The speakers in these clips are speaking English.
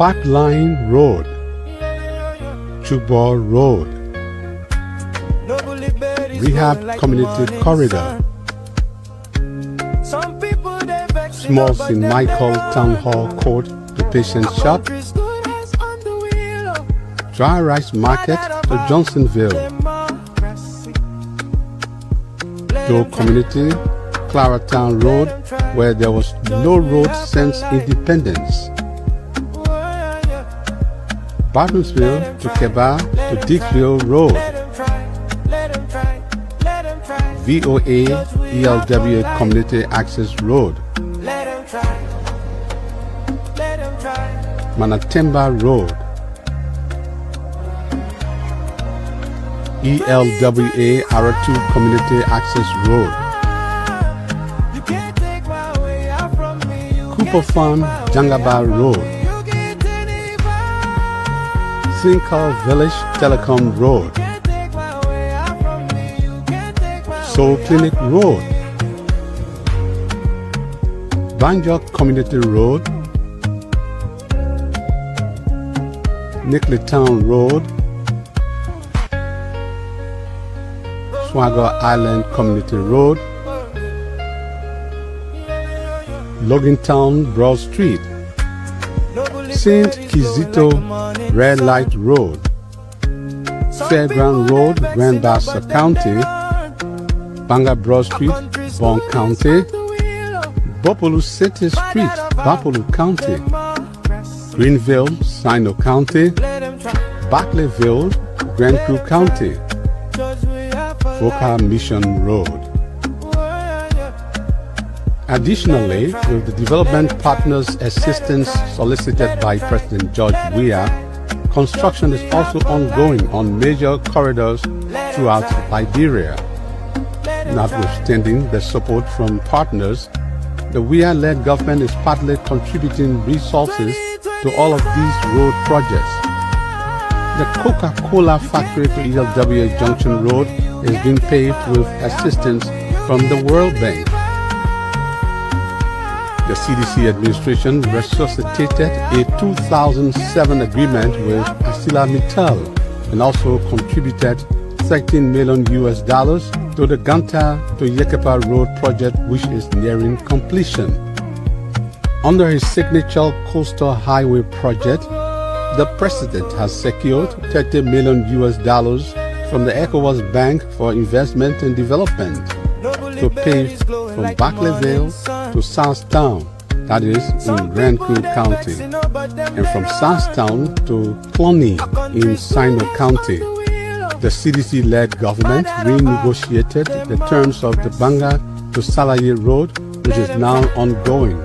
Pipeline Road, Chubor Road, Rehab Community Corridor, Small St. Michael Town Hall Court to Patient Shop, Dry Rice Market to Johnsonville, Joe Community, Claratown Road, where there was no road since independence, Bartonsville to Keba to Dixville Road, VOA ELW Community Access Road, Manatemba Road, ELWA Aratu Community Access Road, Cooper Farm Jangaba Road, Sinkal Village Telecom Road, Soul Clinic Road, Banjok Community Road, Nickletown Road, Swagger Island Community Road, Logantown Broad Street, St. Kizito Red Light Road, Fairground Road, Grand Bassa County, Banga Broad Street, Bon County, Bopolu City Street, Bapolu County, Greenville, Sino County, Barclayville, Grand Crew County, Foka Mission Road. Additionally, with the development partners' assistance solicited by President George Weah, construction is also ongoing on major corridors throughout Liberia. Notwithstanding the support from partners, the Weah-led government is partly contributing resources to all of these road projects. The Coca-Cola factory to ELWA Junction Road is being paved with assistance from the World Bank. The CDC administration resuscitated a 2007 agreement with ArcelorMittal and also contributed $13 million to the Ganta to Yekepa Road project, which is nearing completion. Under his signature coastal highway project, the president has secured $30 million from the ECOWAS Bank for Investment and Development to pave from Barclayville to Southtown, that is in Grand Crew County, and from Southtown to Cloney in Sino County. The CDC-led government renegotiated the terms of the Banga to Salaye Road, which is now ongoing.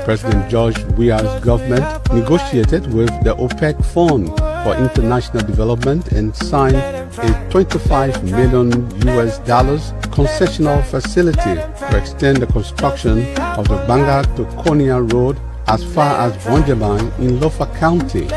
President George Weah's government negotiated with the OPEC Fund for International Development and signed a $25 million concessional facility to extend the construction of the Banga to Konya Road as far as Vonjaban in Lofa County.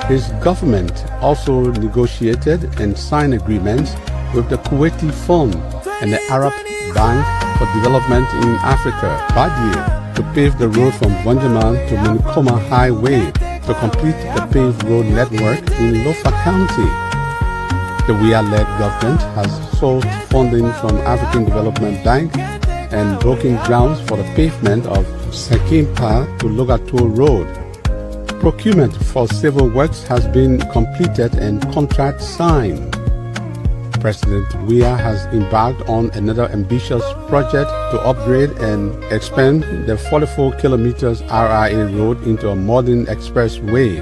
His government also negotiated and signed agreements with the Kuwaiti Fund and the Arab Bank for Development in Africa, BADIE, to pave the road from Vonjaman to Minkoma Highway to complete the paved road network in Lofa County. The Weah-led government has sought funding from African Development Bank and broken grounds for the pavement of Sekimpa to Logato Road. Procurement for civil works has been completed and contract signed. President Weah has embarked on another ambitious project to upgrade and expand the 44 kilometers RIA road into a modern expressway.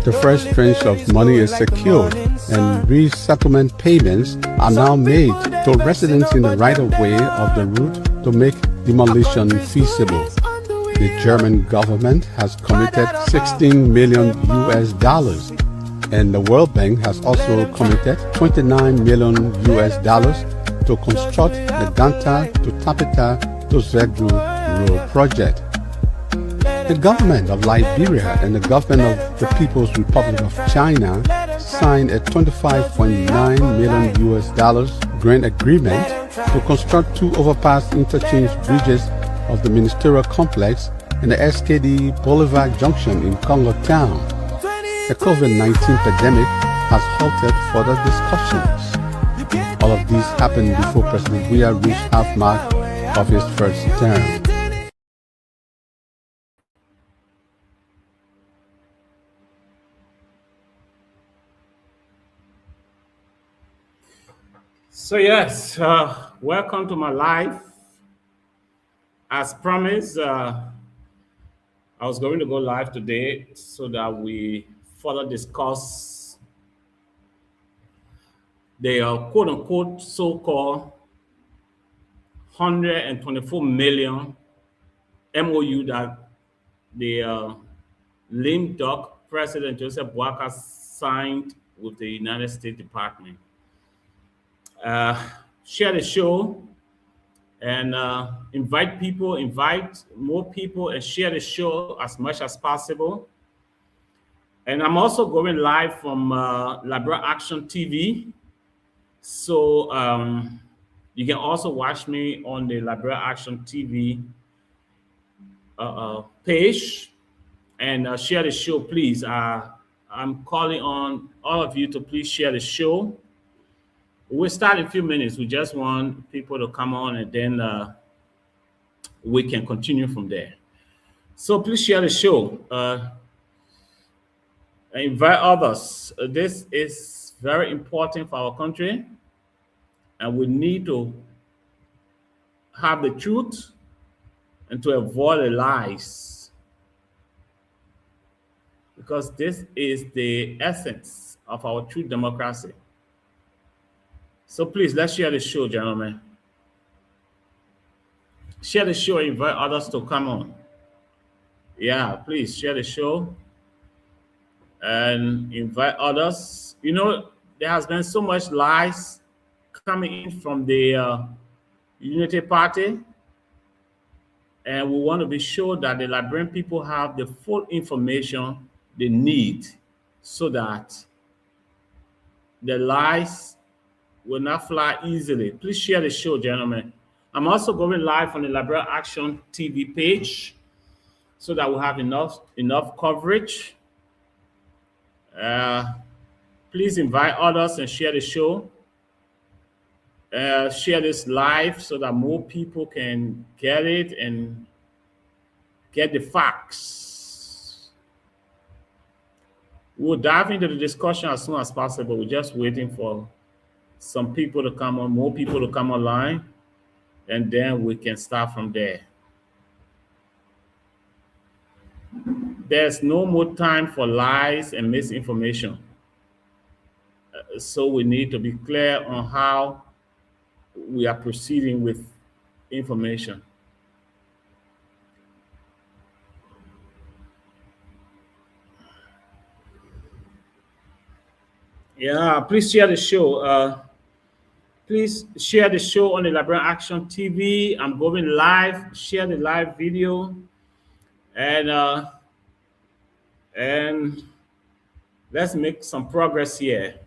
The first tranche of money is secured and resettlement payments are now made to residents in the right-of-way of the route to make demolition feasible. The German government has committed $16 million and the World Bank has also committed $29 million to construct the Ganta to Tapita to Zegru Road project. The government of Liberia and the government of the People's Republic of China signed a $25.9 million grant agreement to construct two overpass interchange bridges of the ministerial complex and the SKD Boulevard Junction in Congo Town. The COVID-19 pandemic has halted further discussions. All of these happened before President Weah reached half mark of his first term. So yes, welcome to my live. As promised, I was going to go live today so that we further discuss the quote-unquote so-called 124 million MOU that the lame duck President Joseph Boakai signed with the United States Department. Share the show and invite more people and share the show as much as possible. And I'm also going live from Liberia Action TV. So you can also watch me on the Liberia Action TV page and share the show, please. I'm calling on all of you to please share the show. We'll start in a few minutes. We just want people to come on and then we can continue from there. So please share the show. Invite others. This is very important for our country, and we need to have the truth and to avoid the lies, because this is the essence of our true democracy. So please, let's share the show, gentlemen. Share the show, invite others to come on. Yeah, please share the show and invite others. You know, there has been so much lies coming in from the Unity Party, and we want to be sure that the Liberian people have the full information they need so that the lies will not fly easily. Please share the show, gentlemen. I'm also going live on the Liberia Action TV page so that we'll have enough coverage. Please invite others and share the show. Share this live so that more people can get it and get the facts. We'll dive into the discussion as soon as possible. We're just waiting for some people to come on, more people to come online, and then we can start from there. There's no more time for lies and misinformation. So we need to be clear on how we are proceeding with information. Yeah, please share the show. Please share the show on the Liberia Action TV. I'm going live. Share the live video, and let's make some progress here.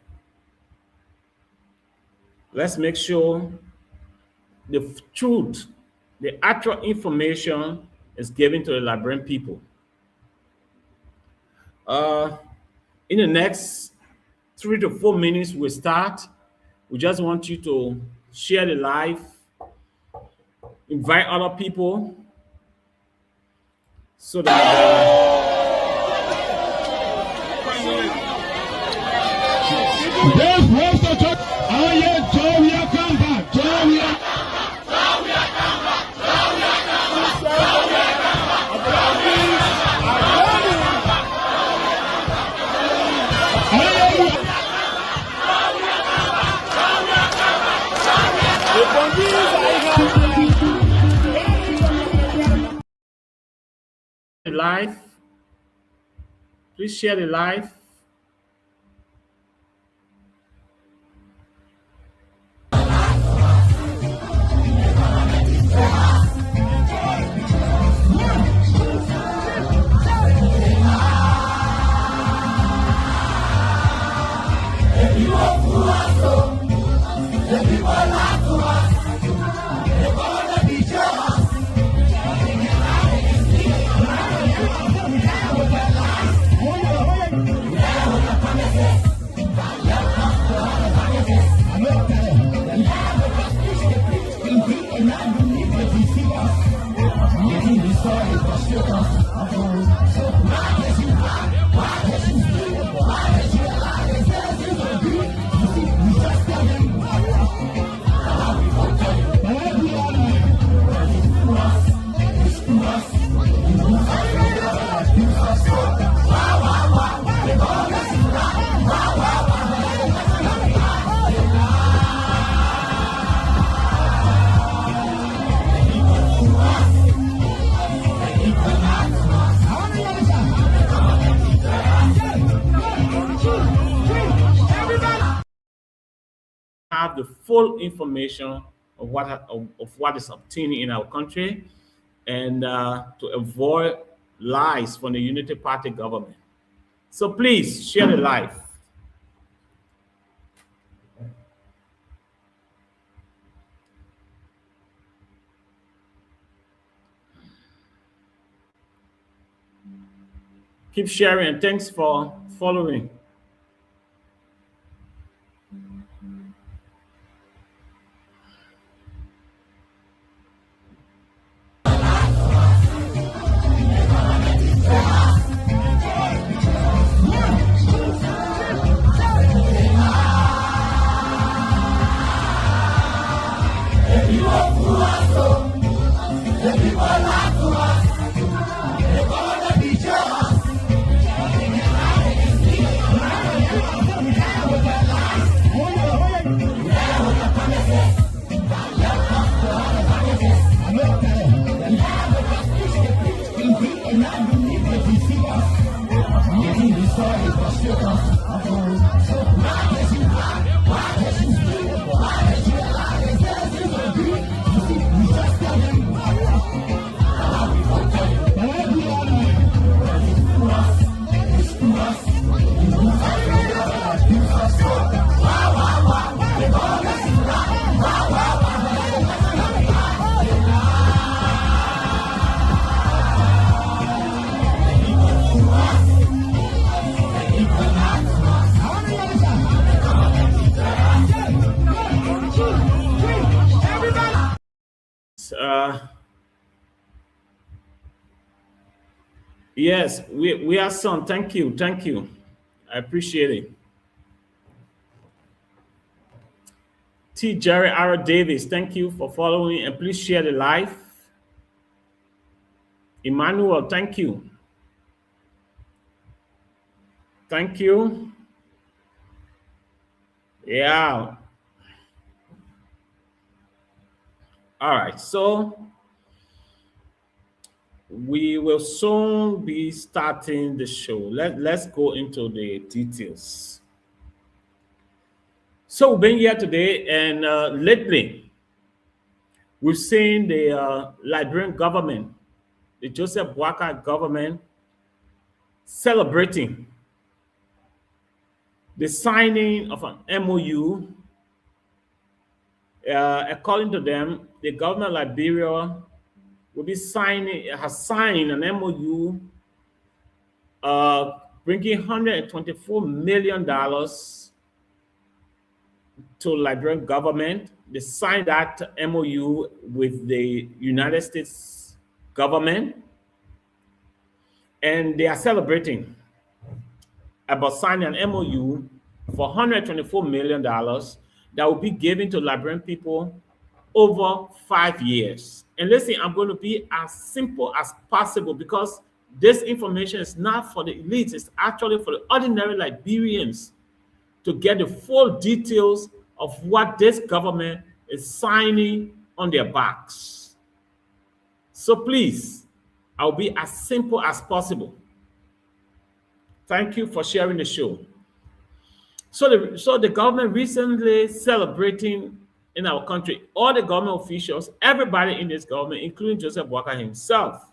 Let's make sure the truth, the actual information is given to the Liberian people. In the next 3 to 4 minutes, we start. We just want you to share the live, invite other people so that live. Please share the live. Have the full information of what is obtaining in our country, and to avoid lies from the Unity Party government. So please share the live. Keep sharing, and thanks for following. Yes, we are son. Thank you. Thank you. I appreciate it. T. Jerry R. Davis, thank you for following, and please share the live. Emmanuel, thank you. Thank you. Yeah. All right. So we will soon be starting the show. Let's go into the details. So we've been here today, and lately we've seen the Liberian government, the Joseph Boakai government, celebrating the signing of an MOU. According to them, the government of Liberia has signed an MOU bringing $124 million to Liberian government. They signed that MOU with the United States government, and they are celebrating about signing an MOU for $124 million that will be given to Liberian people over 5 years. And listen, I'm going to be as simple as possible, because this information is not for the elites, it's actually for the ordinary Liberians to get the full details of what this government is signing on their backs. So please, I'll be as simple as possible. Thank you for sharing the show. So the government recently celebrating in our country, all the government officials, everybody in this government, including Joseph Boakai himself,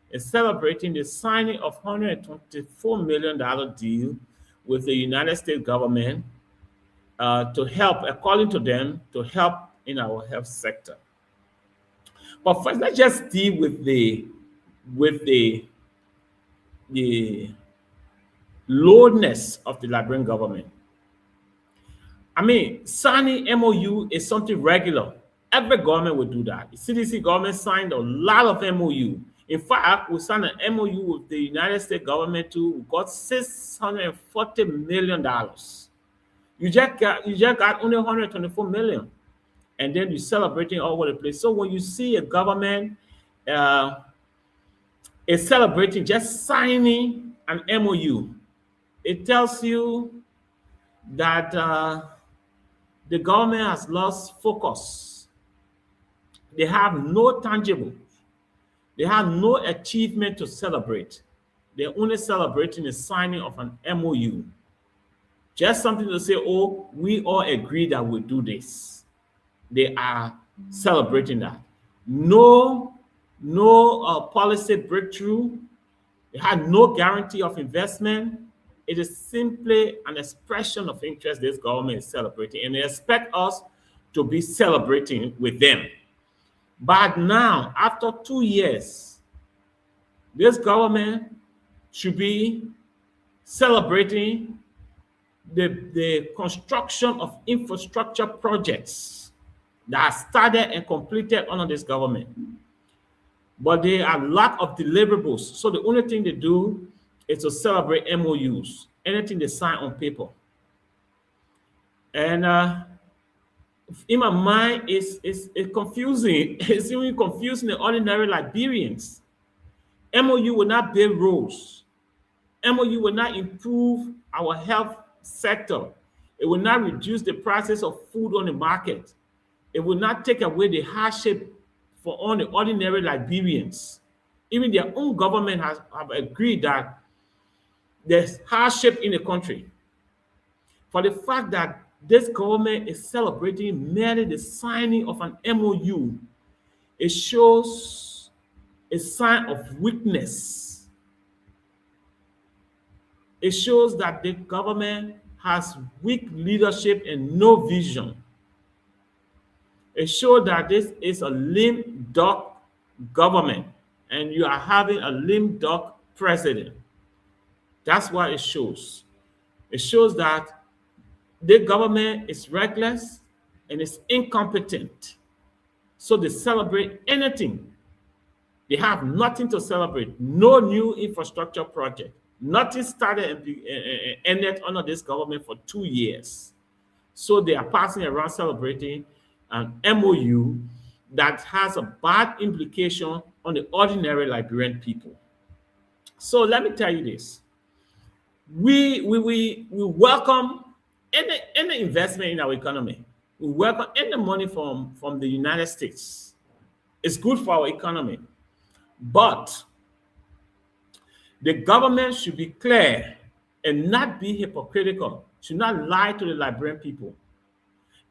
is celebrating the signing of $124 million deal with the United States government to help, according to them, to help in our health sector. But first, let's just deal with the lowness of the Liberian government. I mean, signing MOU is something regular. Every government will do that. The CDC government signed a lot of MOU. In fact, we signed an MOU with the United States government too. We got $640 million. You just got only 124 million, and then you're celebrating all over the place. So when you see a government uh, is celebrating just signing an MOU, it tells you that the government has lost focus. They have no tangible. They have no achievement to celebrate. They're only celebrating the signing of an MOU. Just something to say, oh, we all agree that we'll do this. They are celebrating that. No policy breakthrough. They had no guarantee of investment. It is simply an expression of interest this government is celebrating, and they expect us to be celebrating with them. But now, after 2 years, this government should be celebrating the construction of infrastructure projects that are started and completed under this government. But they are lack of deliverables. So the only thing they do is to celebrate MOUs, anything they sign on paper. And in my mind, it's confusing. It's even confusing the ordinary Liberians. MOU will not build roads. MOU will not improve our health sector. It will not reduce the prices of food on the market. It will not take away the hardship for all the ordinary Liberians. Even their own government have agreed that there's hardship in the country. For the fact that this government is celebrating merely the signing of an MOU, it shows a sign of weakness. It shows that the government has weak leadership and no vision. It shows that this is a lame duck government, and you are having a lame duck president. That's what it shows. It shows that the government is reckless and is incompetent. So they celebrate anything. They have nothing to celebrate. No new infrastructure project. Nothing started and ended under this government for 2 years. So they are passing around celebrating an MOU that has a bad implication on the ordinary Liberian people. So let me tell you this. We welcome any investment in our economy. We welcome any money from the United States. It's good for our economy. But the government should be clear and not be hypocritical, should not lie to the Liberian people.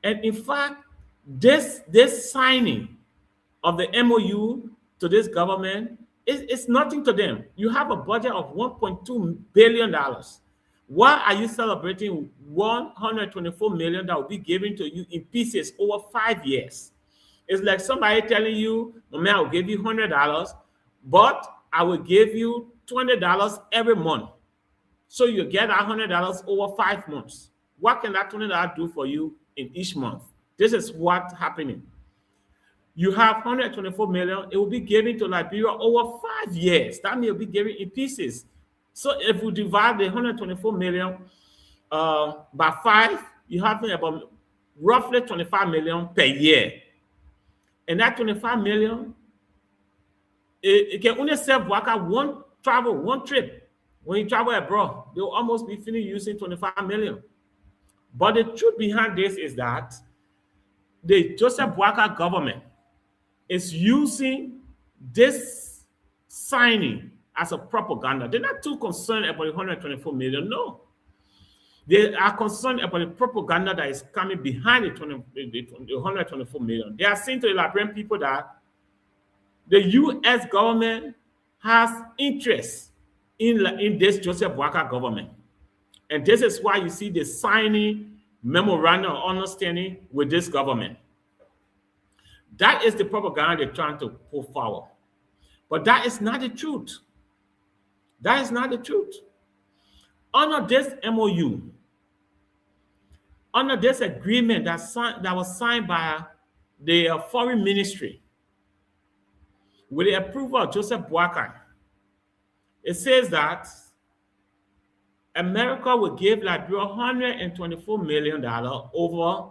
And in fact, this signing of the MOU to this government is nothing to them. You have a budget of $1.2 billion. Why are you celebrating 124 million that will be given to you in pieces over 5 years? It's like somebody telling you, "Mama, I'll give you $100, but I will give you $20 every month." So you get $100 over 5 months. What can that $20 do for you in each month? This is what's happening. You have 124 million, it will be given to Liberia over 5 years. That means it will be given in pieces. So if we divide the 124 million by 5, you have about roughly 25 million per year. And that 25 million, it can only serve worker one trip. When you travel abroad, they'll almost be finished using 25 million. But the truth behind this is that the Joseph Walker government is using this signing as a propaganda. They're not too concerned about the 124 million. No. They are concerned about the propaganda that is coming behind the 124 million. They are saying to the Liberian people that the U.S. government has interest in this Joseph Walker government. And this is why you see the signing memorandum of understanding with this government. That is the propaganda they're trying to put forward. But that is not the truth. That is not the truth. Under this MOU, under this agreement that was signed by the foreign ministry, with the approval of Joseph Boakai, it says that America will give Liberia $124 million over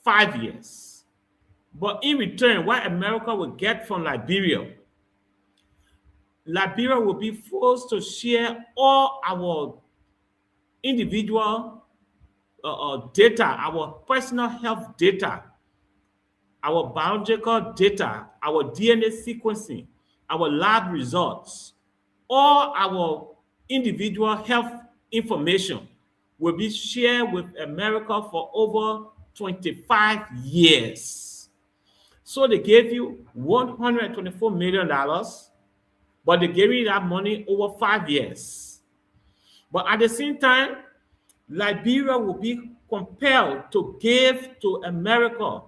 5 years. But in return, what America will get from Liberia will be forced to share all our individual data, our personal health data, our biological data, our DNA sequencing, our lab results, all our individual health information will be shared with America for over 25 years. So they gave you $124 million, but they gave you that money over 5 years. But at the same time, Liberia will be compelled to give to America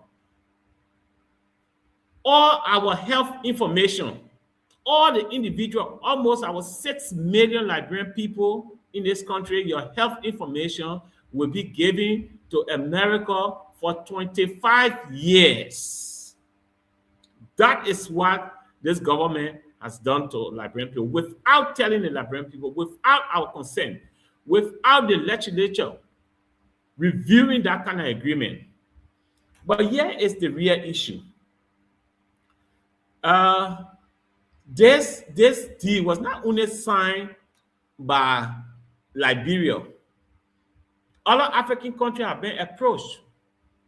all our health information, all the individual, almost our 6 million Liberian people in this country, your health information will be given to America for 25 years. That is what this government has done to Liberian people without telling the Liberian people, without our consent, without the legislature reviewing that kind of agreement. But here is the real issue. This deal was not only signed by Liberia. Other African countries have been approached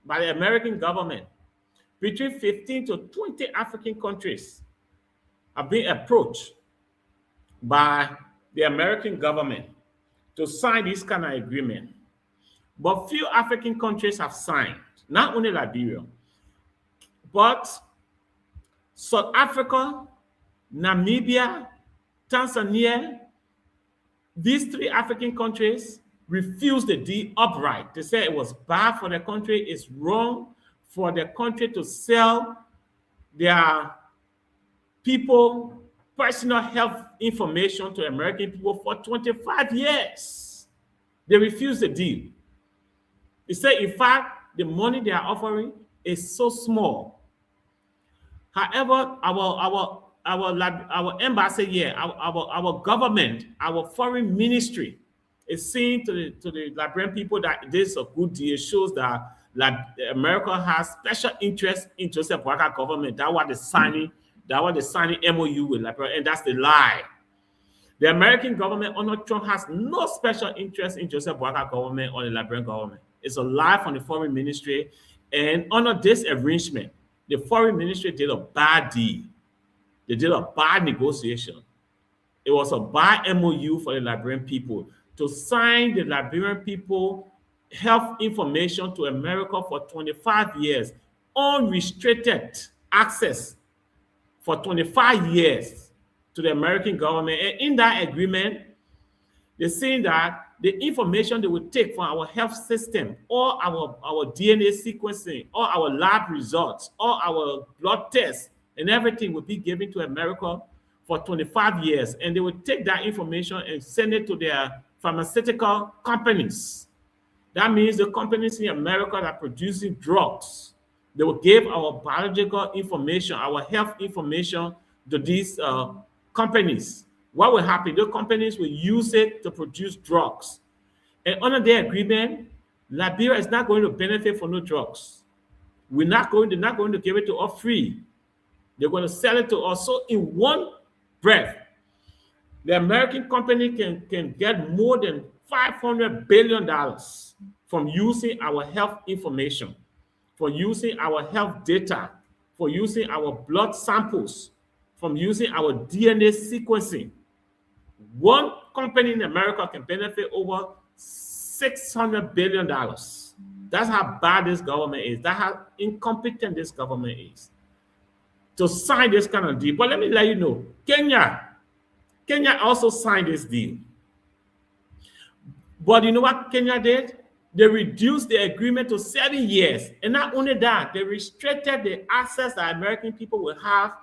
by the American government. Between 15 to 20 African countries have been approached by the American government to sign this kind of agreement. But few African countries have signed, not only Liberia, but South Africa, Namibia, Tanzania. These 3 African countries refused the deal outright. They said it was bad for the country, it's wrong for the country to sell their people personal health information to American people for 25 years. They refused the deal. They said, in fact, the money they are offering is so small. However, our embassy here, our government, our foreign ministry is saying to the Liberian people that this is a good deal. It shows that America has special interest in Joseph Boakai government. That was the signing MOU with Liberia, and that's the lie. The American government under Trump has no special interest in Joseph Boakai government or the Liberian government. It's a lie from the foreign ministry, and under this arrangement, the foreign ministry did a bad deal. They did a bad negotiation. It was a bad MOU for the Liberian people to sign the Liberian people health information to America for 25 years, unrestricted access for 25 years to the American government. And in that agreement, they're saying that the information they will take from our health system, all our DNA sequencing, all our lab results, all our blood tests, and everything will be given to America for 25 years. And they will take that information and send it to their pharmaceutical companies. That means the companies in America that are producing drugs, they will give our biological information, our health information to these companies. What will happen? The companies will use it to produce drugs. And under their agreement, Liberia is not going to benefit from no drugs. They're not going to give it to us free. They're going to sell it to us. So in one breath, the American company can get more than $500 billion from using our health information, for using our health data, for using our blood samples, from using our DNA sequencing. One company in America can benefit over $600 billion. That's how bad this government is. That's how incompetent this government is to sign this kind of deal. But let me let you know, Kenya also signed this deal. But you know what Kenya did? They reduced the agreement to 7 years. And not only that, they restricted the access that American people will have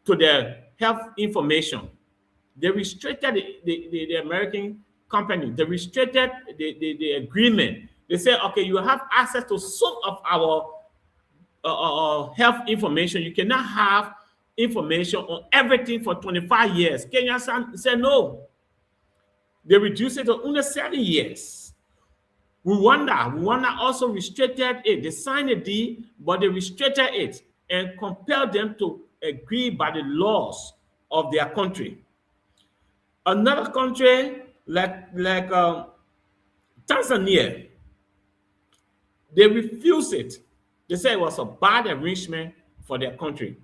to their health information. They restricted the American company. They restricted the agreement. They said, okay, you have access to some of our health information. You cannot have information on everything for 25 years. Kenya said no. They reduced it to only 7 years. Rwanda also restricted it. They signed a deal, but they restricted it and compelled them to agree by the laws of their country. Another country like Tanzania, they refused it. They said it was a bad arrangement for their country.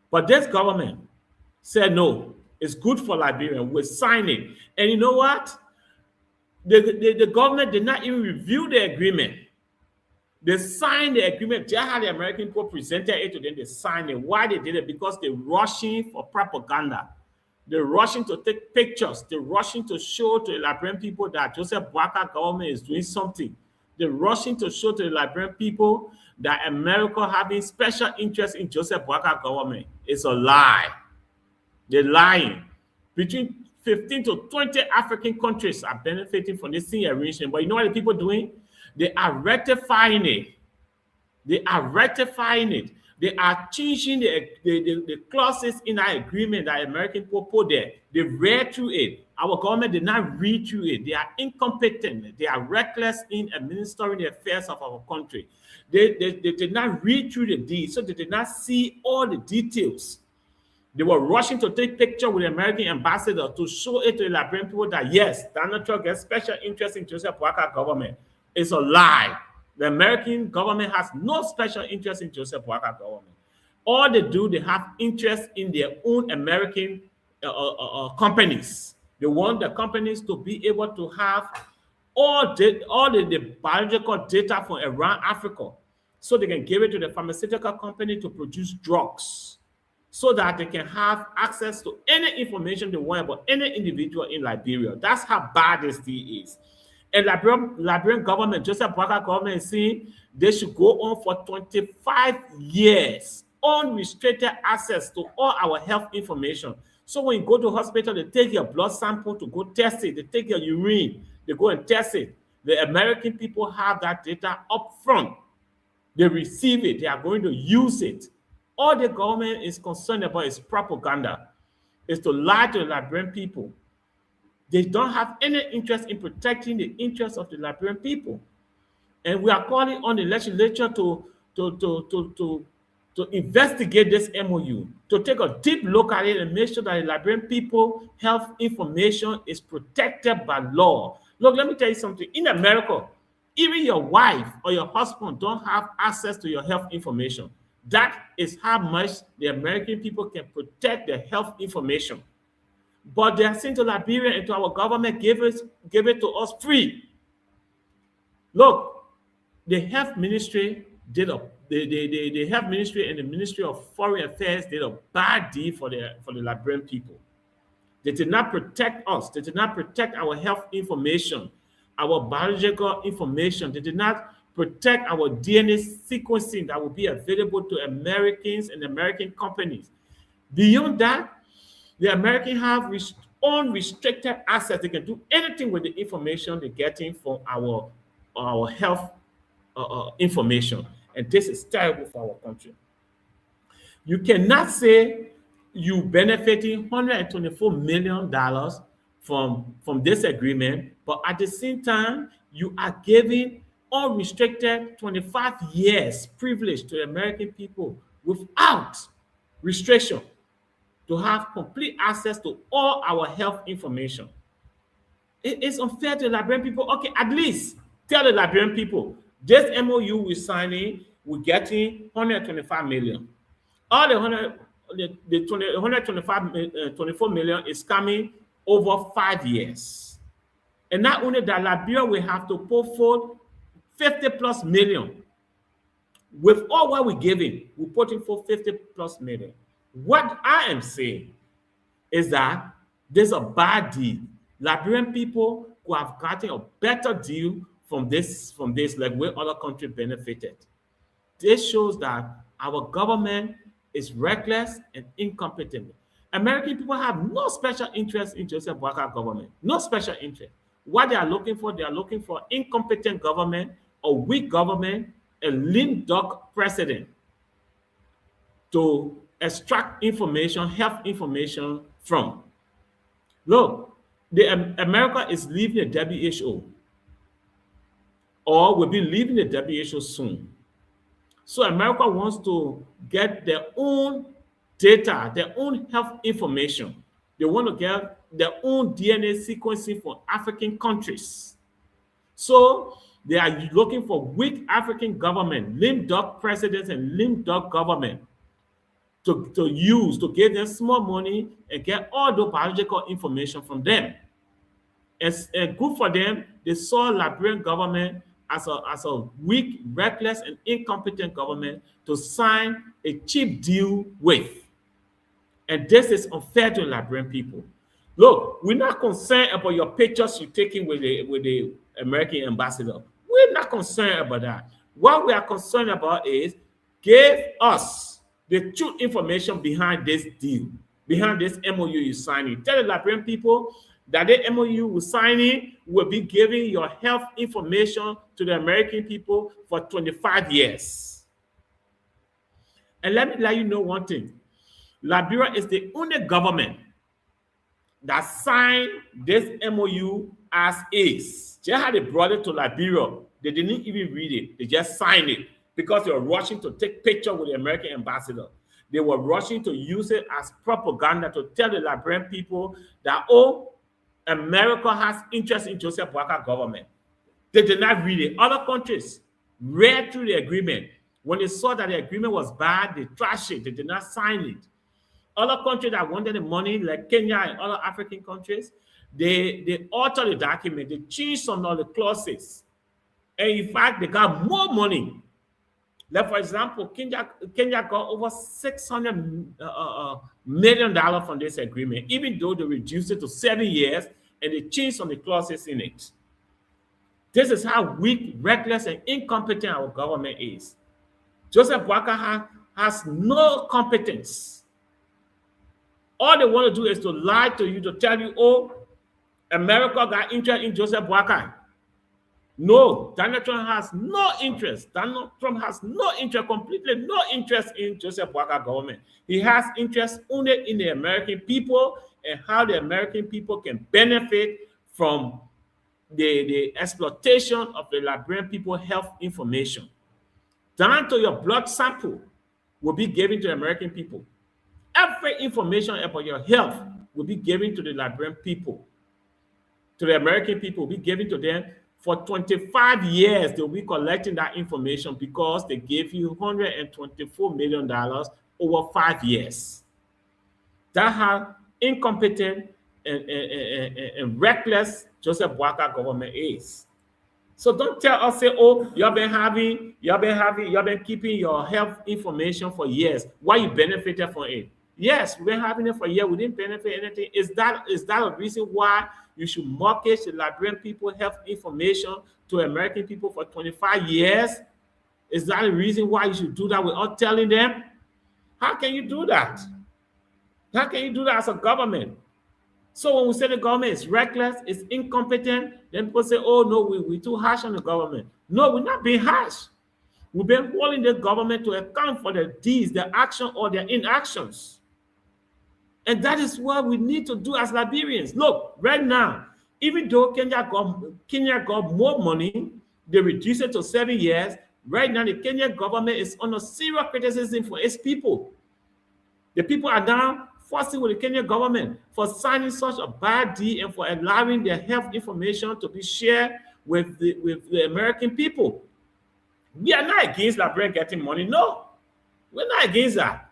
But this government said no, it's good for Liberia. We'll sign it. And you know what? The government did not even review the agreement. They signed the agreement. Just how the American people presented it to them, they signed it. Why they did it? Because they're rushing for propaganda. They're rushing to take pictures. They're rushing to show to the Liberian people that Joseph Boakai government is doing something. They're rushing to show to the Liberian people that America having special interest in Joseph Boakai government. It's a lie. They're lying. Between 15 to 20 African countries are benefiting from this thing arrangement. But you know what the people are doing? They are rectifying it. They are rectifying it. They are changing the clauses in our agreement that American people put there. They read through it. Our government did not read through it. They are incompetent. They are reckless in administering the affairs of our country. They did not read through the deed, so they did not see all the details. They were rushing to take picture with the American ambassador to show it to the Liberian people that yes, Donald Trump gets special interest in Joseph Boakai government. It's a lie. The American government has no special interest in Joseph Boakai government. All they do, they have interest in their own American companies. They want the companies to be able to have all the biological data from around Africa, so they can give it to the pharmaceutical company to produce drugs, so that they can have access to any information they want about any individual in Liberia. That's how bad this deal is. And Liberian government, Joseph Boakai government, is saying they should go on for 25 years, unrestricted access to all our health information. So when you go to hospital, they take your blood sample to go test it. They take your urine, they go and test it. The American people have that data up front. They receive it. They are going to use it. All the government is concerned about is propaganda. Is to lie to the Liberian people. They don't have any interest in protecting the interests of the Liberian people. And we are calling on the legislature to investigate this MOU, to take a deep look at it and make sure that the Liberian people health information is protected by law. Look, let me tell you something. In America, even your wife or your husband don't have access to your health information. That is how much the American people can protect their health information. But they are saying to Liberia and to our government, give it to us free. Look, the health ministry did the health ministry and the Ministry of Foreign Affairs did a bad deal for the Liberian people. They did not protect us. They did not protect our health information, our biological information. They did not protect our DNA sequencing that will be available to Americans and American companies. Beyond that, the Americans have unrestricted access. They can do anything with the information they're getting from our health information. And this is terrible for our country. You cannot say you benefiting $124 million from this agreement, but at the same time, you are giving unrestricted 25 years privilege to the American people without restriction to have complete access to all our health information. It is unfair to the Liberian people. Okay, at least tell the Liberian people, this MOU we're signing, we're getting 125 million. All the 24 million is coming over 5 years. And not only that, Liberia will have to put forth 50 plus million. With all what we're giving, we're putting for 50 plus million. What I am saying is that there's a bad deal. Liberian people who have gotten a better deal from this, like where other countries benefited. This shows that our government is reckless and incompetent. American people have no special interest in Joseph Boakai government. No special interest. What they are looking for incompetent government, a weak government, a lame duck president. to extract information, health information from. Look, America is leaving the WHO, or will be leaving the WHO soon. So America wants to get their own data, their own health information. They want to get their own DNA sequencing for African countries. So they are looking for weak African government, lame duck presidents and lame duck government to use to give them small money and get all the biological information from them. It's good for them. They saw Liberian government as a weak, reckless, and incompetent government to sign a cheap deal with. And this is unfair to Liberian people. Look, we're not concerned about your pictures you're taking with the American ambassador. We're not concerned about that. What we are concerned about is give us the true information behind this deal, behind this MOU you signing. Tell the Liberian people that the MOU will sign in will be giving your health information to the American people for 25 years. And let me let you know one thing. Liberia is the only government that signed this MOU as is. They had it brought it to Liberia. They didn't even read it. They just signed it because they were rushing to take picture with the American ambassador. They were rushing to use it as propaganda to tell the Liberian people that, oh, America has interest in Joseph Boakai government. They did not read it. Other countries read through the agreement. When they saw that the agreement was bad, they trashed it. They did not sign it. Other countries that wanted the money, like Kenya and other African countries, they altered the document. They changed some of the clauses. And in fact, they got more money. Like, for example, Kenya got over $600 million from this agreement, even though they reduced it to 7 years and they changed some of the clauses in it. This is how weak, reckless, and incompetent our government is. Joseph Boakai has no competence. All they want to do is to lie to you, to tell you, oh, America got interest in Joseph Boakai. No, Donald Trump has no interest. Donald Trump has no interest, completely no interest in Joseph Boakai government. He has interest only in the American people and how the American people can benefit from the exploitation of the Liberian people health information. Down to your blood sample will be given to the American people. Every information about your health will be given to the Liberian people. To the American people will be given to them. For 25 years, they'll be collecting that information because they gave you $124 million over 5 years. That's how incompetent and reckless Joseph Boakai government is. So don't tell us, say, oh, you've been keeping your health information for years. Why you benefited from it? Yes, we've been having it for years. We didn't benefit anything. Is that a reason why you should mortgage the Liberian people health information to American people for 25 years? Is that a reason why you should do that without telling them? How can you do that? How can you do that as a government? So when we say the government is reckless, it's incompetent, then people say, oh, no, we're too harsh on the government. No, we're not being harsh. We've been holding the government to account for their deeds, their action, or their inactions. And that is what we need to do as Liberians. Look, right now, even though Kenya got more money, they reduced it to 7 years. Right now, the Kenyan government is under serious criticism for its people. The people are now fussing with the Kenyan government for signing such a bad deal and for allowing their health information to be shared with the American people. We are not against Liberia getting money. No, we're not against that.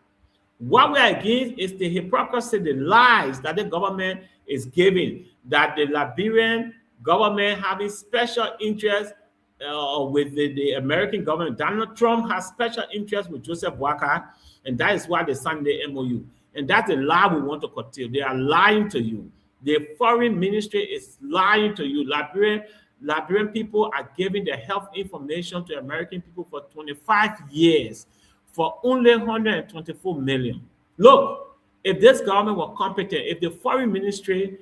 What we are against is the hypocrisy, the lies that the government is giving, that the Liberian government having special interest with the American government. Donald Trump has special interest with Joseph Boakai, and that is why they signed the MOU. And that's the lie we want to continue. They are lying to you. The foreign ministry is lying to you. Liberian people are giving their health information to American people for 25 years. For only $124 million. Look, if this government were competent, if the foreign ministry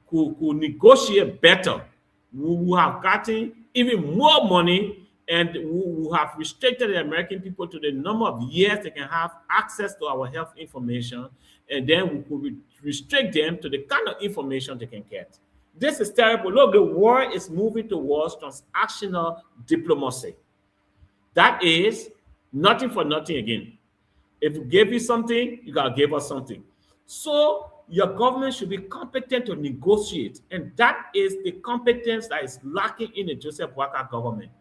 could negotiate better, we would have gotten even more money and we have restricted the American people to the number of years they can have access to our health information, and then we could restrict them to the kind of information they can get. This is terrible. Look, the world is moving towards transactional diplomacy. That is nothing for nothing again. If we gave you something, you gotta give us something. So your government should be competent to negotiate, and that is the competence that is lacking in the Joseph Boakai government.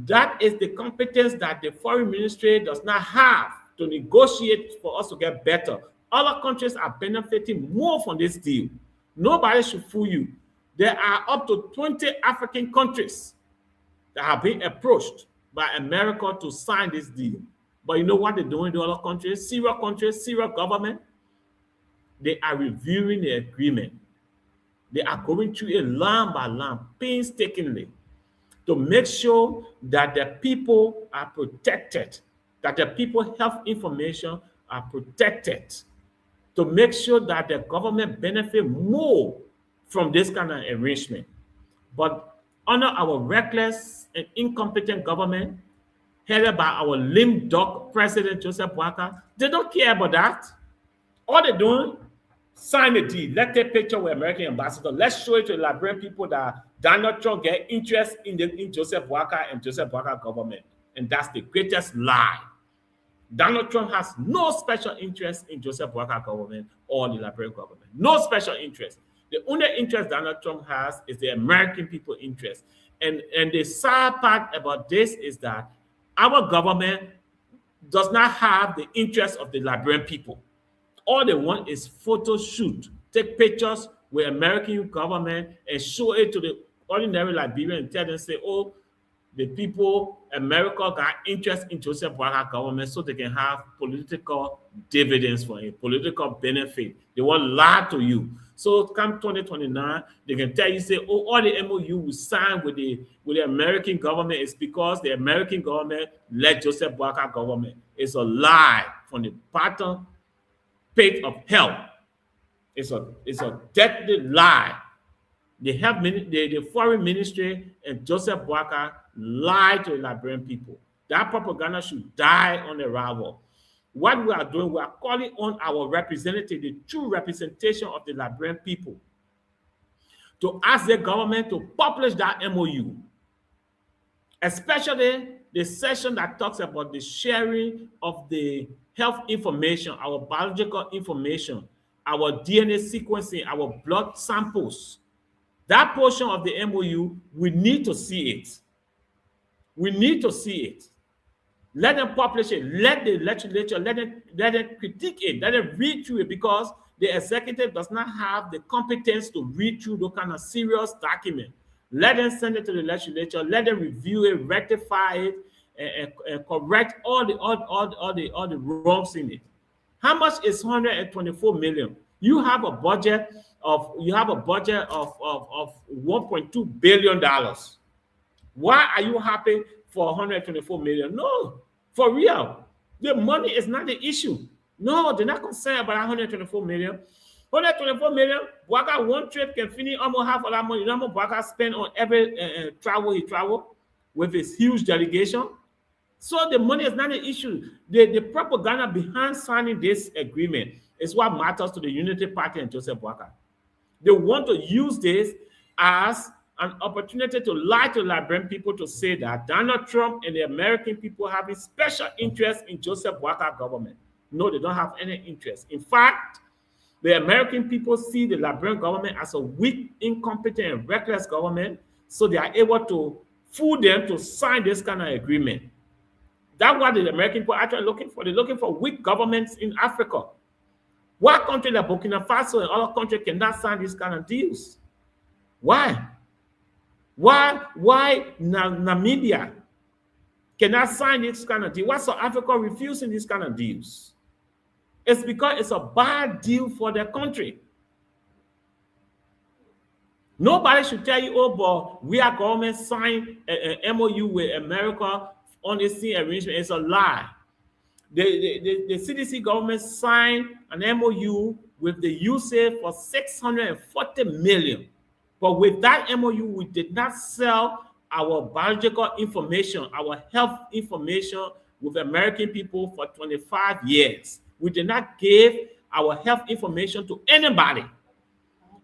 That is the competence that the foreign ministry does not have to negotiate for us to get better. Other countries are benefiting more from this deal. Nobody should fool you. There are up to 20 African countries that have been approached by America to sign this deal. But you know what they're doing in the other countries? Syria government, they are reviewing the agreement. They are going through it line by line, painstakingly, to make sure that the people are protected, that the people's health information are protected, to make sure that the government benefit more from this kind of arrangement. But under our reckless and incompetent government, headed by our lame duck president Joseph Boakai, they don't care about that. All they're doing, sign the deal. Let's take a picture with American ambassador. Let's show it to the Liberian people that Donald Trump get interest in Joseph Boakai and Joseph Boakai government. And that's the greatest lie. Donald Trump has no special interest in Joseph Boakai government or the Liberian government. No special interest. The only interest Donald Trump has is the American people interest. And the sad part about this is that our government does not have the interest of the Liberian people. All they want is photo shoot, take pictures with American government and show it to the ordinary Liberian and tell them, say, oh, the people, America got interest in Joseph Boakai government so they can have political dividends for it, political benefit. They want to lie to you. So come 2029, they can tell you, say, oh, all the MOU we signed with the American government is because the American government led Joseph Boakai government. It's a lie from the bottom pit of hell. It's a deadly lie. The foreign ministry and Joseph Boakai lied to the Liberian people. That propaganda should die on arrival. What we are doing, we are calling on our representative, the true representation of the Liberian people, to ask the government to publish that MOU, especially the section that talks about the sharing of the health information, our biological information, our DNA sequencing, our blood samples. That portion of the MOU, we need to see it. We need to see it. Let them publish it. Let the legislature, let them critique it. Let them read through it, because the executive does not have the competence to read through those kind of serious documents. Let them send it to the legislature. Let them review it, rectify it, and correct all the wrongs in it. How much is 124 million? You have a budget of 1.2 billion dollars. Why are you happy for 124 million? No, for real. The money is not the issue. No, they're not concerned about 124 million. 124 million, Boakai one trip can finish almost half of that money. You know how much Boakai spend on every travel he travel with his huge delegation? So the money is not the issue. The propaganda behind signing this agreement is what matters to the Unity Party and Joseph Boakai. They want to use this as an opportunity to lie to Liberian people, to say that Donald Trump and the American people have a special interest in Joseph Boakai government. No, they don't have any interest. In fact, the American people see the Liberian government as a weak, incompetent, and reckless government, so they are able to fool them to sign this kind of agreement. That's what the American people are actually looking for. They're looking for weak governments in Africa. What country like Burkina Faso and other countries cannot sign these kind of deals? Why? Why Namibia cannot sign this kind of deal? Why South Africa refusing these kind of deals? It's because it's a bad deal for their country. Nobody should tell you, oh, but we are government signed an MOU with America on this arrangement. It's a lie. The CDC government signed an MOU with the USAID for $640 million. But with that MOU, we did not sell our biological information, our health information with American people for 25 years. We did not give our health information to anybody.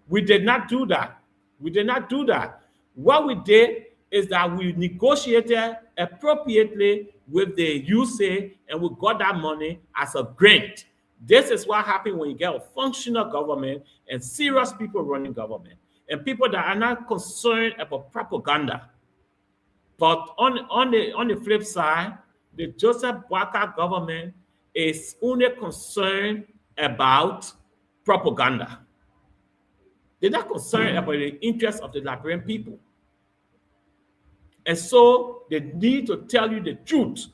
We did not do that. We did not do that. What we did is that we negotiated appropriately with the USA and we got that money as a grant. This is what happens when you get a functional government and serious people running government and people that are not concerned about propaganda. But on the flip side, the Joseph Boakai government is only concerned about propaganda. They're not concerned about the interests of the Liberian people. And so they need to tell you the truth.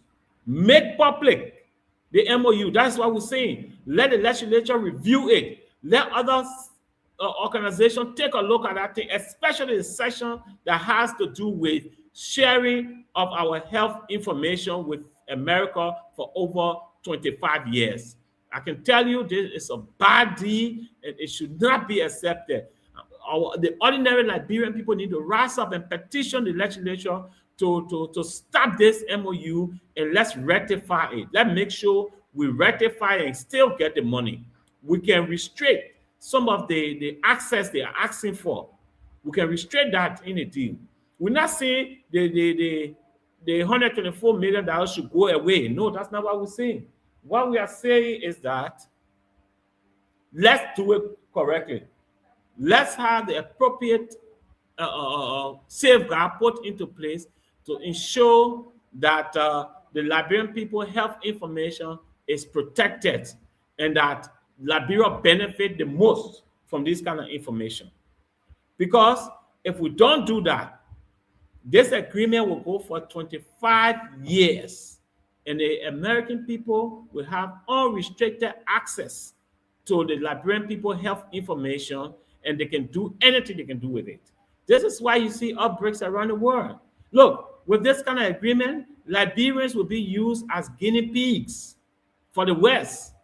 Make public the MOU. That's what we're saying. Let the legislature review it. Let other organizations take a look at that thing, especially the section that has to do with sharing of our health information with America for over 25 years. I can tell you this is a bad deal and it should not be accepted. The ordinary Liberian people need to rise up and petition the legislature to stop this MOU and let's rectify it. Let's make sure we rectify and still get the money. We can restrict some of the access they are asking for. We can restrict that in a deal. We're not saying the $124 million should go away. No, that's not what we're saying. What we are saying is that let's do it correctly. Let's have the appropriate safeguard put into place to ensure that the Liberian people health information is protected and that Liberia benefit the most from this kind of information. Because if we don't do that, this agreement will go for 25 years and the American people will have unrestricted access to the Liberian people health information and they can do anything they can do with it. This is why you see outbreaks around the world. Look, with this kind of agreement, Liberians will be used as guinea pigs for the West.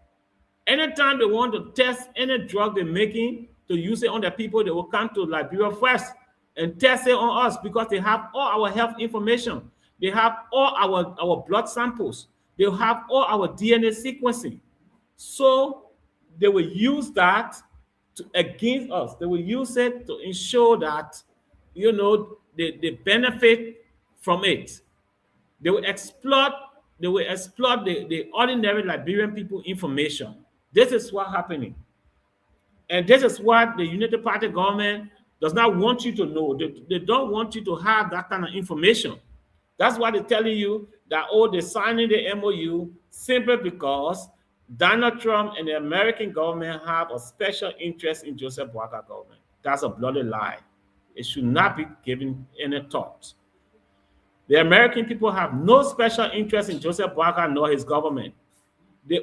Anytime they want to test any drug they're making to use it on the people, they will come to Liberia first and test it on us because they have all our health information. They have all our blood samples. They have all our DNA sequencing. So they will use that against us. They will use it to ensure that, they benefit from it. They will exploit the ordinary Liberian people information. This is what's happening. And this is what the United Party government does not want you to know. They don't want you to have that kind of information. That's why they're telling you that, they're signing the MOU simply because Donald Trump and the American government have a special interest in Joseph Boakai government. That's a bloody lie. It should not be given any thought. The American people have no special interest in Joseph Boakai nor his government.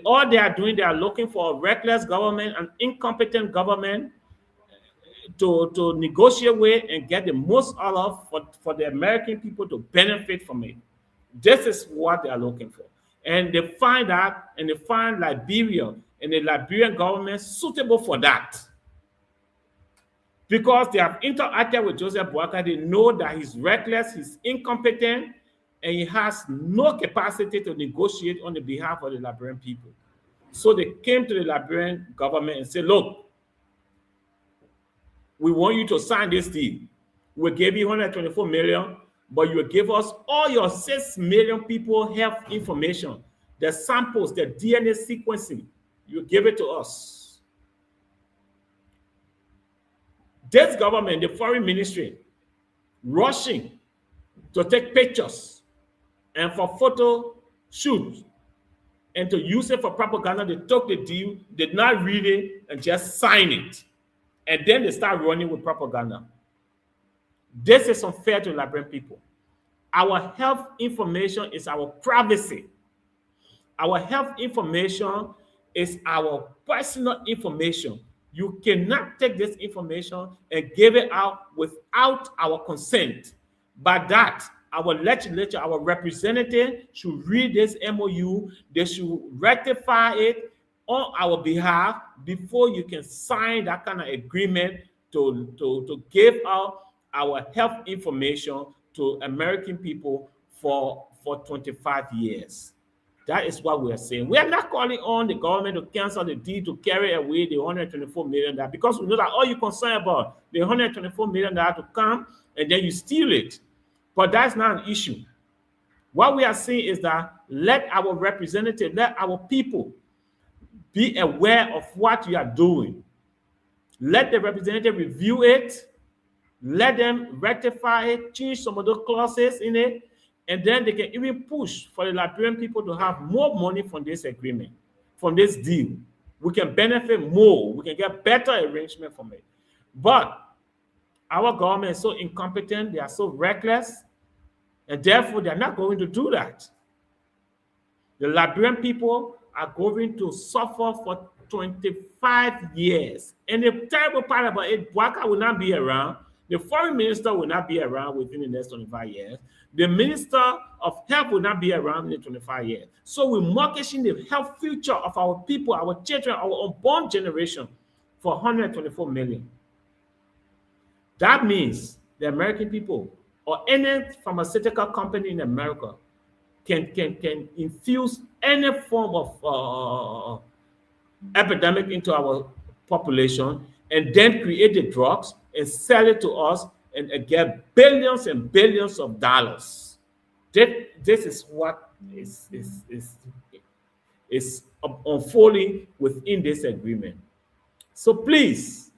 All they are doing, they are looking for a reckless government, an incompetent government to negotiate with and get the most out of for the American people to benefit from it. This is what they are looking for. And they find that, and they find Liberia and the Liberian government suitable for that. Because they have interacted with Joseph Boakai, they know that he's reckless, he's incompetent, and he has no capacity to negotiate on the behalf of the Liberian people. So they came to the Liberian government and said, look, we want you to sign this deal. We'll give you $124 million, but you will give us all your 6 million people health information, the samples, the DNA sequencing. You give it to us. This government, the foreign ministry, rushing to take pictures and for photo shoots and to use it for propaganda. They took the deal, did not read it, and just sign it. And then they start running with propaganda. This is unfair to Liberian people. Our health information is our privacy. Our health information is our personal information. You cannot take this information and give it out without our consent. By that, our legislature, our representative should read this MOU. They should rectify it on our behalf before you can sign that kind of agreement to give out our health information to American people for 25 years. That is what we are saying. We are not calling on the government to cancel the deal to carry away the $124 million, because we know that all you're concerned about the $124 million to come and then you steal it. But that's not an issue. What we are saying is that let our representative, let our people be aware of what you are doing. Let the representative review it. Let them rectify it, change some of the clauses in it, and then they can even push for the Liberian people to have more money from this agreement, from this deal. We can benefit more. We can get better arrangement from it. But our government is so incompetent. They are so reckless, and therefore they are not going to do that. The Liberian people are going to suffer for 25 years. And the terrible part about it, Bwaka will not be around. The foreign minister will not be around within the next 25 years. The minister of health will not be around in the 25 years. So we're mortgaging the health future of our people, our children, our unborn generation for $124 million. That means the American people or any pharmaceutical company in America can infuse any form of epidemic into our population and then create the drugs and sell it to us and get billions and billions of dollars. This is what is unfolding within this agreement. So please,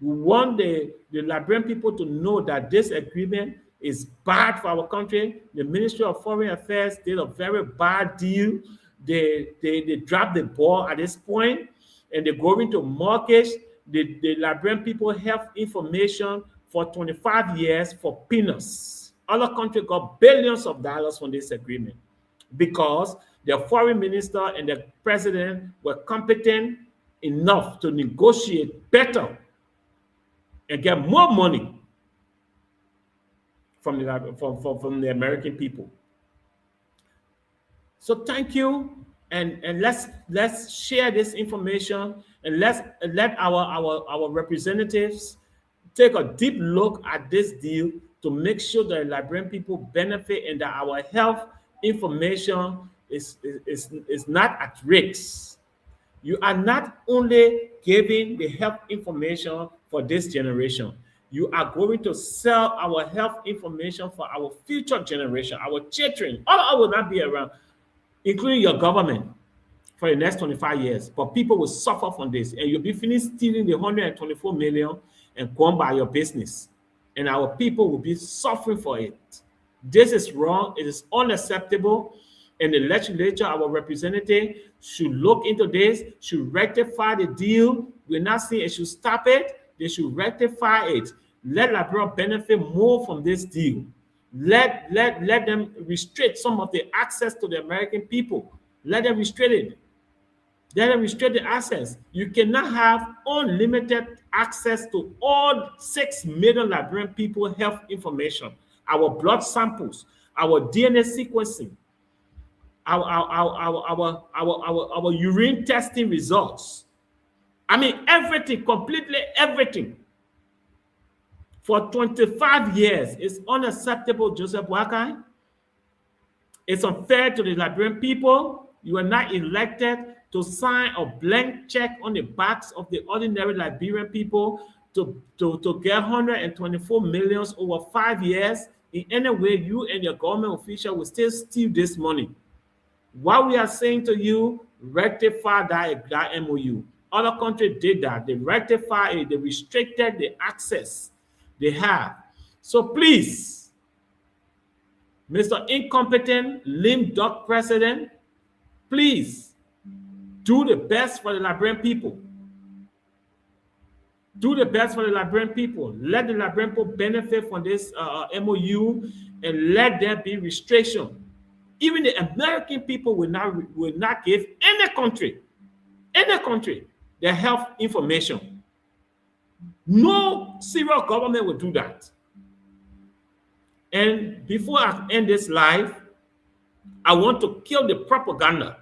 we want the Liberian people to know that this agreement is bad for our country. The Ministry of Foreign Affairs did a very bad deal. They dropped the ball at this point, and they're going to mortgage the Liberian people health information for 25 years for peanuts. Other countries got billions of dollars from this agreement because the foreign minister and the president were competent enough to negotiate better and get more money from the American people. So thank you, and let's share this information, and let our representatives take a deep look at this deal to make sure that the Liberian people benefit and that our health information is not at risk. You are not only giving the health information for this generation, you are going to sell our health information for our future generation, our children. All will not be around, including your government, for the next 25 years. But people will suffer from this, and you'll be finished stealing the $124 million and going by your business. And our people will be suffering for it. This is wrong. It is unacceptable. And the legislature, our representative, should look into this, should rectify the deal. We're not saying it should stop it. They should rectify it. Let Liberia benefit more from this deal. Let them restrict some of the access to the American people. Let them restrict it. Let them restrict the access. You cannot have unlimited access to all 6 million Liberian people health information, our blood samples, our DNA sequencing, our urine testing results. I mean, everything, completely everything. For 25 years, it's unacceptable, Joseph Boakai. It's unfair to the Liberian people. You are not elected to sign a blank check on the backs of the ordinary Liberian people to get $124 million over 5 years. In any way, you and your government official will still steal this money. What we are saying to you, rectify that MOU. Other countries did that. They rectified it. They restricted the access they have. So please, Mr. Incompetent, lame duck president, please do the best for the Liberian people. Do the best for the Liberian people. Let the Liberian people benefit from this MOU, and let there be restriction. Even the American people will not give any country their health information. No serious government will do that. And before I end this live, I want to kill the propaganda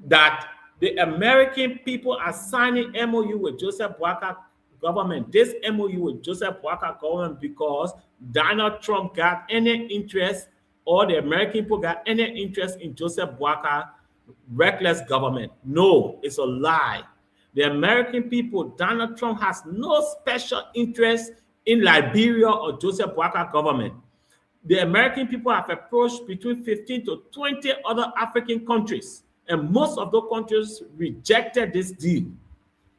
that the American people are signing MOU with Joseph Boakai government, this MOU with Joseph Boakai government, because Donald Trump got any interest, or the American people got any interest in Joseph Boakai reckless government. No, it's a lie. The American people, Donald Trump has no special interest in Liberia or Joseph Boakai government. The American people have approached between 15 to 20 other African countries, and most of those countries rejected this deal.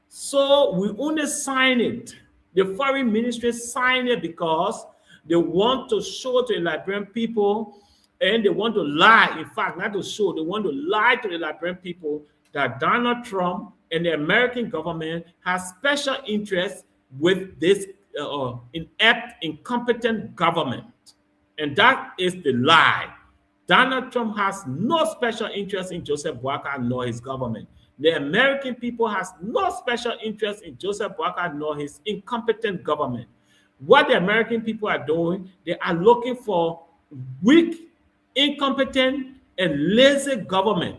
So we only sign it. The foreign ministry signed it because they want to show to the Liberian people, and they want to lie. In fact, not to show, they want to lie to the Liberian people that Donald Trump and the American government has special interest with this inept, incompetent government. And that is the lie. Donald Trump has no special interest in Joseph Boakai nor his government. The American people has no special interest in Joseph Boakai nor his incompetent government. What the American people are doing, they are looking for weak, incompetent, and lazy government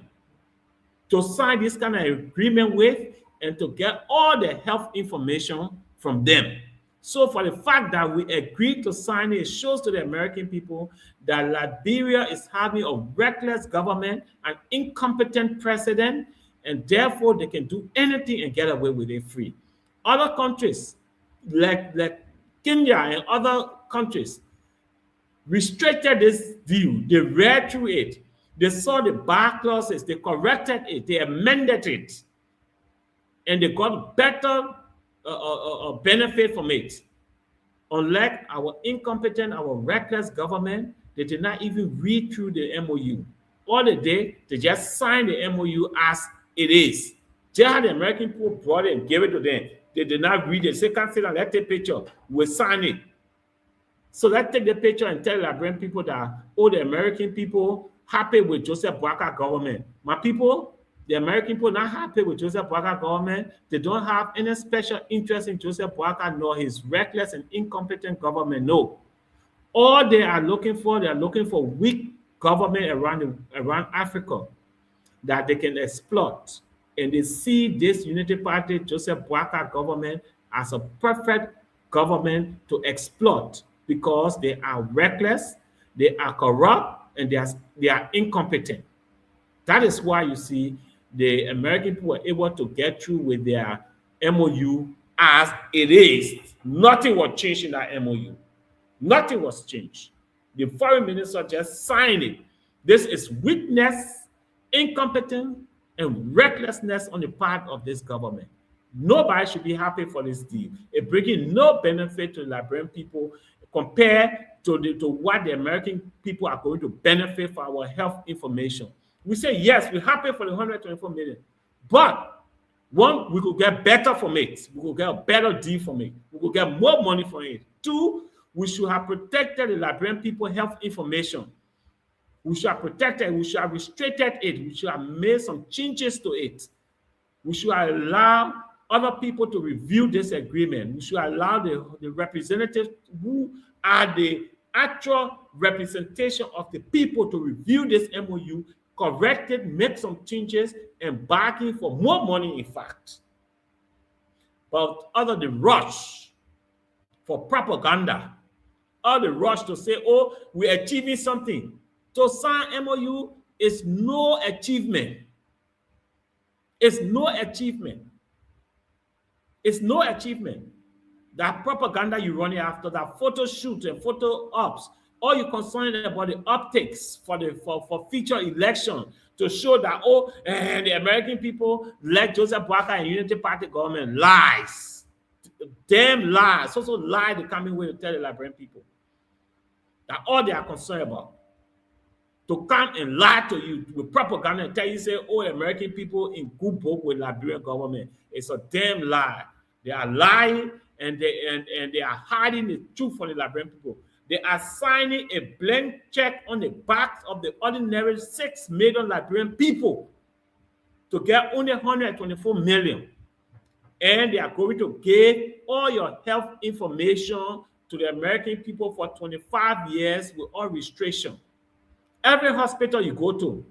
to sign this kind of agreement with, and to get all the health information from them. So for the fact that we agreed to sign it, shows to the American people that Liberia is having a reckless government, an incompetent president, and therefore they can do anything and get away with it free. Other countries like Kenya and other countries restricted this deal. They read through it. They saw the bar clauses. They corrected it. They amended it. And they got better benefit from it. Unlike our incompetent, our reckless government, they did not even read through the MOU. All they did, they just signed the MOU as it is. Just had the American people brought it and gave it to them. They did not read it. Say, can't sit down, let's take a picture. We'll sign it. So let's take the picture and tell the Liberian people that, oh, the American people happy with Joseph Boakai government. My people, the American people not happy with Joseph Boakai government. They don't have any special interest in Joseph Boakai nor his reckless and incompetent government. No. All they are looking for weak government around Africa that they can exploit. And they see this Unity Party, Joseph Boakai government, as a perfect government to exploit, because they are reckless, they are corrupt, and they are incompetent. That is why you see the American people were able to get through with their MOU as it is. Nothing was changed in that MOU. Nothing was changed. The foreign minister just signed it. This is weakness, incompetence, and recklessness on the part of this government. Nobody should be happy for this deal. It bringing no benefit to the Liberian people compared to what the American people are going to benefit for our health information. We say, yes, we're happy for the 124 million, but one, we could get better from it. We could get a better deal from it. We could get more money from it. Two, we should have protected the Liberian people health information. We should have protected, we should have restricted it. We should have made some changes to it. We should allow other people to review this agreement. We should allow the representatives who are the actual representation of the people to review this MOU, correct it, make some changes, and bargain for more money, in fact. But other than rush for propaganda, or the rush to say, oh, we're achieving something. To sign MOU is no achievement. It's no achievement. It's no achievement. That propaganda you run after, that photo shoot and photo ops, all you're concerned about the optics for future election to show that, oh, and the American people let Joseph Boakai and Unity Party government lies. Damn lies. Also lie the coming way to tell the Liberian people that all they are concerned about. To come and lie to you with propaganda and tell you, say, oh, American people in good book with Liberian government. It's a damn lie. They are lying, and they are hiding the truth from the Liberian people. They are signing a blank check on the backs of the ordinary 6 million Liberian people to get only 124 million. And they are going to give all your health information to the American people for 25 years with all restriction. Every hospital you go to,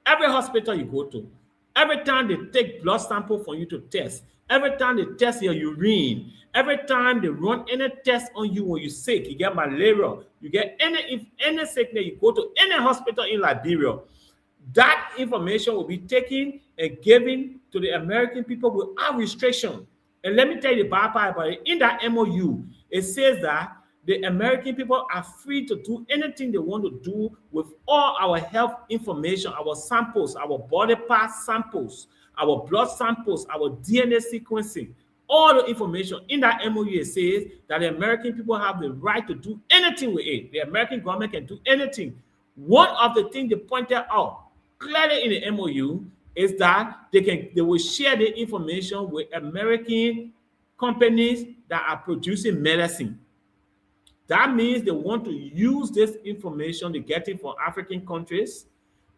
every time they take blood sample for you to test, Every time they test your urine, every time they run any test on you when you're sick, you get malaria, you get any sickness, you go to any hospital in Liberia, that information will be taken and given to the American people without restriction. And let me tell you the bad part about it. In that MOU, it says that the American people are free to do anything they want to do with all our health information, our samples, our body part samples, our blood samples, our DNA sequencing, all the information in that MOU says that the American people have the right to do anything with it. The American government can do anything. One of the things they pointed out clearly in the MOU is that they will share the information with American companies that are producing medicine. That means they want to use this information they get it from African countries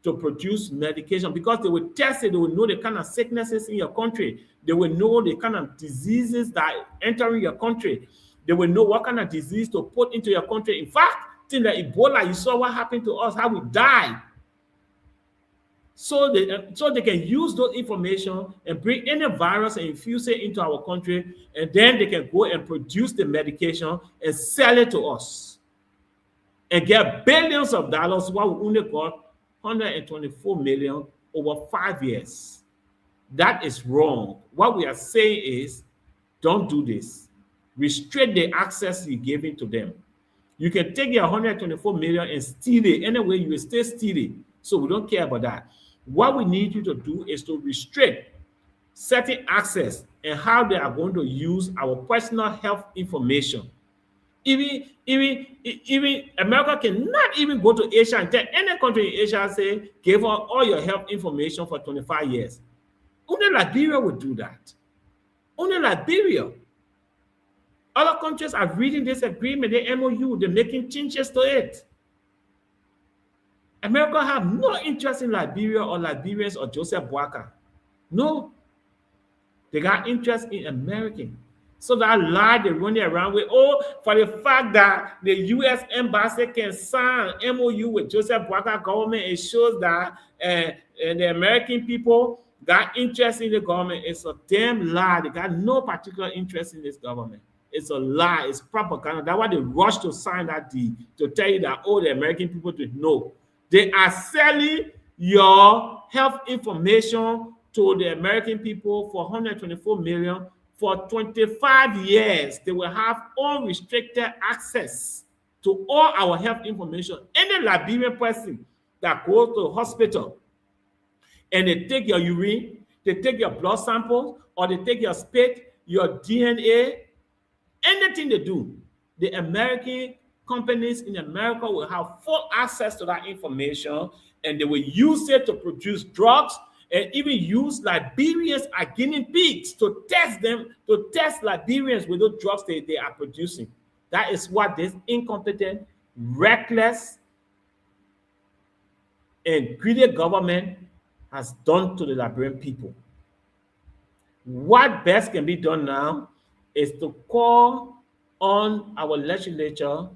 to produce medication, because they will test it, they will know the kind of sicknesses in your country, they will know the kind of diseases that enter your country, they will know what kind of disease to put into your country. In fact, things like Ebola, you saw what happened to us, how we died. So they can use those information and bring any virus and infuse it into our country, and then they can go and produce the medication and sell it to us and get billions of dollars, while we only got 124 million over 5 years. That is wrong. What we are saying is, don't do this. Restrict the access you're giving to them. You can take your 124 million and steal it. Anyway, you will still steal it. So we don't care about that. What we need you to do is to restrict certain access and how they are going to use our personal health information. Even America cannot even go to Asia and tell any country in Asia, say, give us all your health information for 25 years. Only Liberia would do that. Only Liberia. Other countries are reading this agreement, the MOU, they're making changes to it. America have no interest in Liberia or Liberians or Joseph Boakai. No. They got interest in American. So that lie they're running around with, for the fact that the U.S. embassy can sign an MOU with Joseph Boakai government, it shows that the American people got interest in the government. It's a damn lie. They got no particular interest in this government. It's a lie. It's propaganda. That's why they rush to sign that deal, to tell you that, the American people did know. They are selling your health information to the American people for 124 million for 25 years. They will have unrestricted access to all our health information. Any Liberian person that goes to the hospital and they take your urine, they take your blood samples, or they take your spit, your DNA, anything they do, the American companies in America will have full access to that information, and they will use it to produce drugs, and even use Liberians as guinea pigs to test Liberians with those drugs they are producing. That is what this incompetent, reckless, and greedy government has done to the Liberian people. What best can be done now is to call on our legislature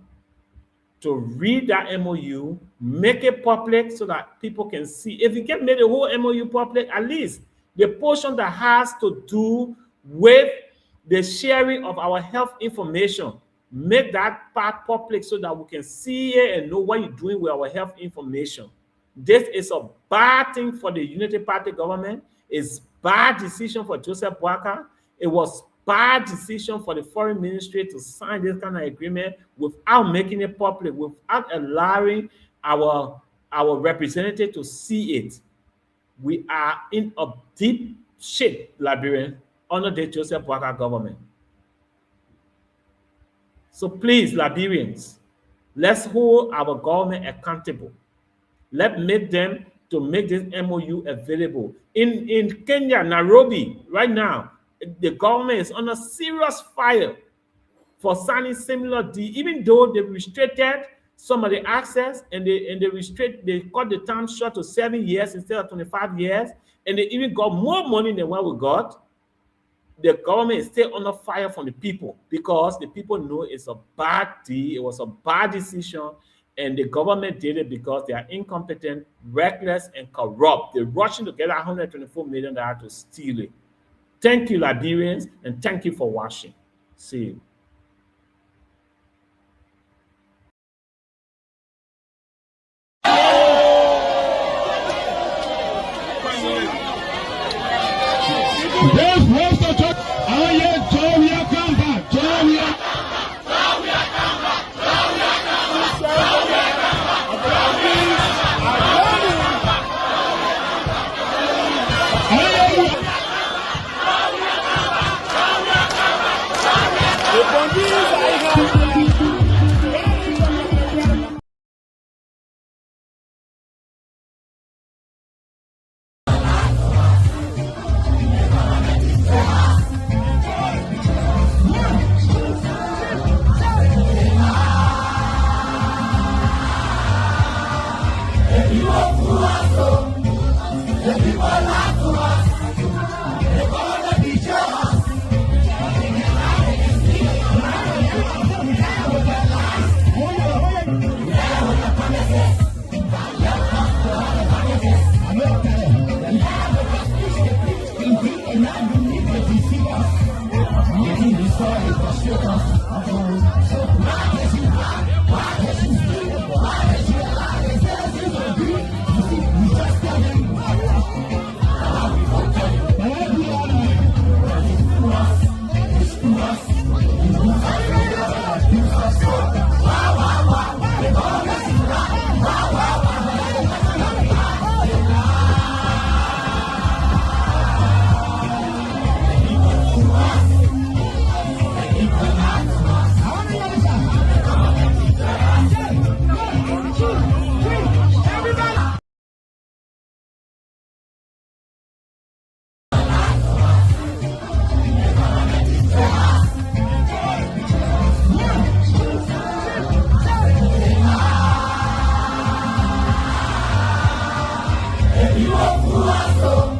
to read that MOU, make it public so that people can see. If you can make the whole MOU public, at least the portion that has to do with the sharing of our health information, make that part public so that we can see it and know what you're doing with our health information. This is a bad thing for the Unity Party government. It's bad decision for Joseph Boakai. It was bad decision for the foreign ministry to sign this kind of agreement without making it public, without allowing our representative to see it. We are in a deep shit, Liberian, under the Joseph Boakai government. So please, Liberians, let's hold our government accountable. Let's make them to make this MOU available. In Kenya, Nairobi, right now, the government is under serious fire for signing similar deal, even though they restricted some of the access and they cut the time short to 7 years instead of 25 years, and they even got more money than what we got. The government is still under fire from the people because the people know it's a bad deal, it was a bad decision, and the government did it because they are incompetent, reckless, and corrupt. They're rushing to get $124 million to steal it. Thank you, Liberians, and thank you for watching. See you. Those who to talk, oh yeah, Jovia come back, Jovia. You are